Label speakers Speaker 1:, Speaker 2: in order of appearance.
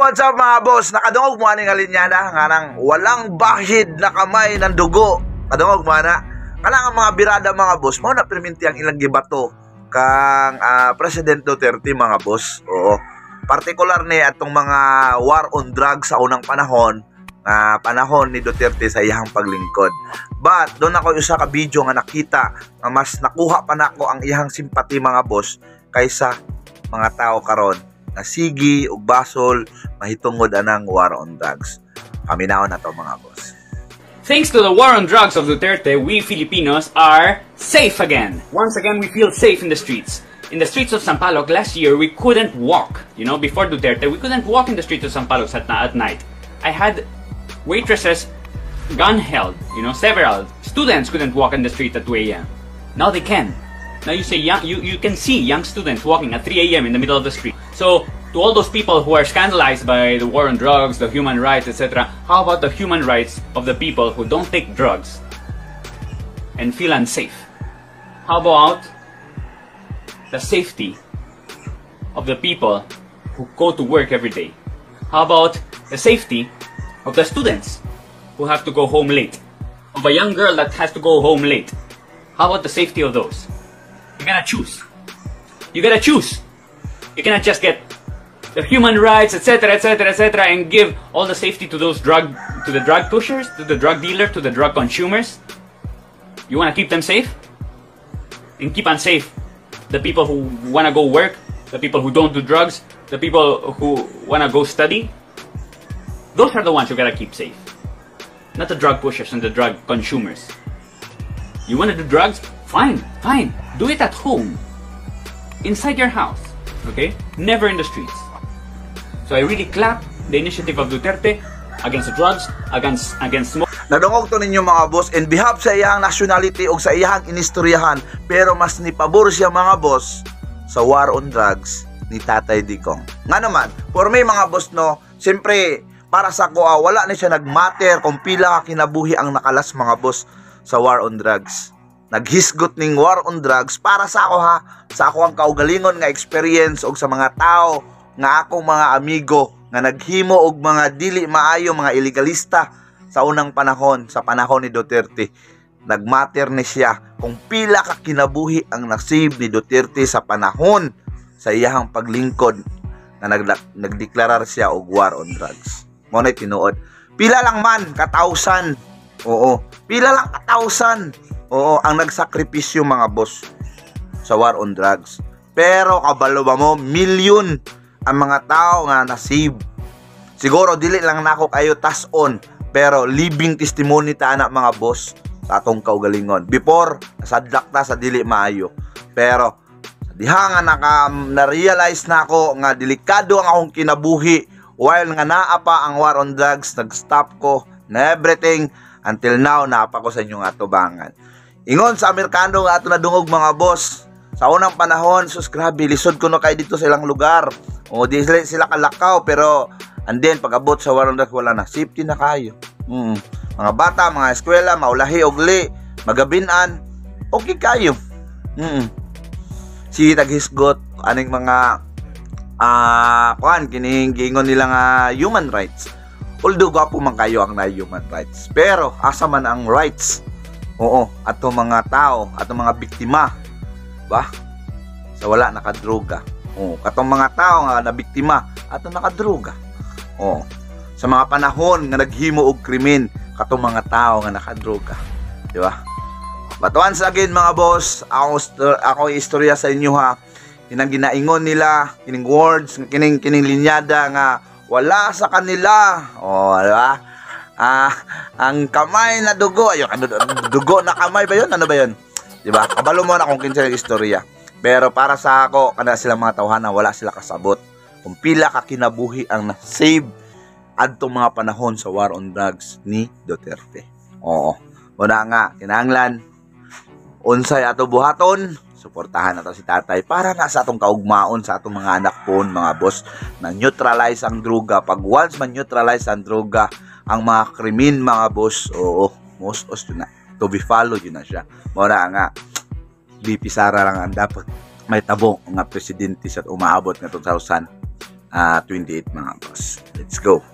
Speaker 1: What's up mga boss? Nakadungog mo aning alinyada nga nang walang bahid na kamay ng dugo. Kadungog mo na. Kanang mga birada mga boss, mao na perminti ang ilang gibato kang President Duterte mga boss. Oo. Partikular ni atong mga war on drugs sa unang panahon, panahon ni Duterte sa iyang paglingkod. But doon ako usa ka video nga nakita nga mas nakuha pa nako ang iyang simpati mga boss kaysa mga tao karon na sigi ug basol mahitungod anang war on drugs. Paminaw na to mga boss.
Speaker 2: Thanks to the war on drugs of Duterte, we Filipinos are safe again. Once again, we feel safe in the streets. In the streets of Sampaloc last year, we couldn't walk. You know, before Duterte, we couldn't walk in the streets of Sampaloc at night. I had waitresses gun held. You know, several students couldn't walk in the street at 2 a.m. Now they can. Now you say you can see young students walking at 3 a.m. in the middle of the street. So to all those people who are scandalized by the war on drugs, the human rights, etc., how about the human rights of the people who don't take drugs and feel unsafe? How about the safety of the people who go to work every day? How about the safety of the students who have to go home late? Of a young girl that has to go home late? How about the safety of those? You gotta choose. You gotta choose. You cannot just get the human rights, etc., etc., etc., and give all the safety to those drug pushers, to the drug dealer, to the drug consumers. You wanna keep them safe, and keep unsafe the people who wanna go work, the people who don't do drugs, the people who wanna go study. Those are the ones you gotta keep safe, not the drug pushers and the drug consumers. You wanna do drugs? Fine, fine. Do it at home. Inside your house. Okay? Never in the streets. So I really clap the initiative of Duterte against drugs, against smoke.
Speaker 1: Nadungog to ninyo mga boss, in behalf sa iyang nationality o sa iyang inistoryahan, pero mas nipabor siya mga boss sa war on drugs ni Tatay Digong. Nga naman, for me mga boss no, siyempre para sa ko wala na siya nagmatter kung pila ka kinabuhi ang nakalas mga boss sa war on drugs. Naghisgot ning war on drugs para sa ako ha, sa ako ang kaugalingon nga experience og sa mga tao nga akong mga amigo nga naghimo og mga dili maayo mga illegalista sa unang panahon, sa panahon ni Duterte. Nagmatter ni siya kung pila ka kinabuhi ang nasib ni Duterte sa panahon sa iyang paglingkod na nagdeklarar siya og war on drugs. Mo na tinuod. Pila lang man katawsan. Oo, pila lang katawsan. Oo, ang nagsakripisyo mga boss sa war on drugs. Pero kabalo ba mo, milyon ang mga tao nga nasib. Siguro dili lang nako kayo tas-on, pero living testimony ta na mga boss sa atong kaugalingon. Before, nasadlak ta sa dili maayo. Pero diha nga na-realize na ako nga delikado ang akong kinabuhi while nga naa pa ang war on drugs, nag-stop ko na everything until now naapa ko sa inyong atubangan. Ingon sa Amerikano nga ato nadungog mga boss. Sa unang panahon, sus grabe, lisod ko no kay dito sa ilang lugar. O di sila kalakaw, pero and then pag-abot sa war on drugs wala na. Safety na kayo. Mga bata, mga eskwela, maulahi ogli, magabinan, okay kayo. Si taghisgot aning mga kining gingon nila nga human rights. Although gwapo man kayo ang na human rights, pero asa man ang rights? Oo, ato mga tao, ato mga biktima, ba? Sa wala nakadroga. Oo, katong mga tao nga nabiktima, ato nakadroga. Oo. Sa mga panahon nga naghimo og krimen, katong mga tao nga nakadroga. Di ba? But once again mga boss, ako istorya sa inyo ha. Kinang ginaingon nila, kining words, kining linyada nga wala sa kanila. Oh, di ba? Ang kamay na dugo, dugo na kamay ba yun? Ano ba yun? Diba? Kabalo mo na kung kinsa yung istorya. Pero para sa ako, kana silang mga tawhana, wala sila kasabot. Kung pila ka kinabuhi ang na-save adtong mga panahon sa war on drugs ni Duterte. Oo. Una nga, kinahanglan, unsay ato buhaton, suportahan nato si tatay para na sa atong kaugmaon sa atong mga anak po, mga boss, na neutralize ang droga. Pag once man-neutralize ang droga, ang mga krimen mga boss, oo, most na to be followed yun na siya. Mura nga, BP Sara lang ang dapat may tabong nga presidente sa umaabot nga 2000 28 mga boss. Let's go.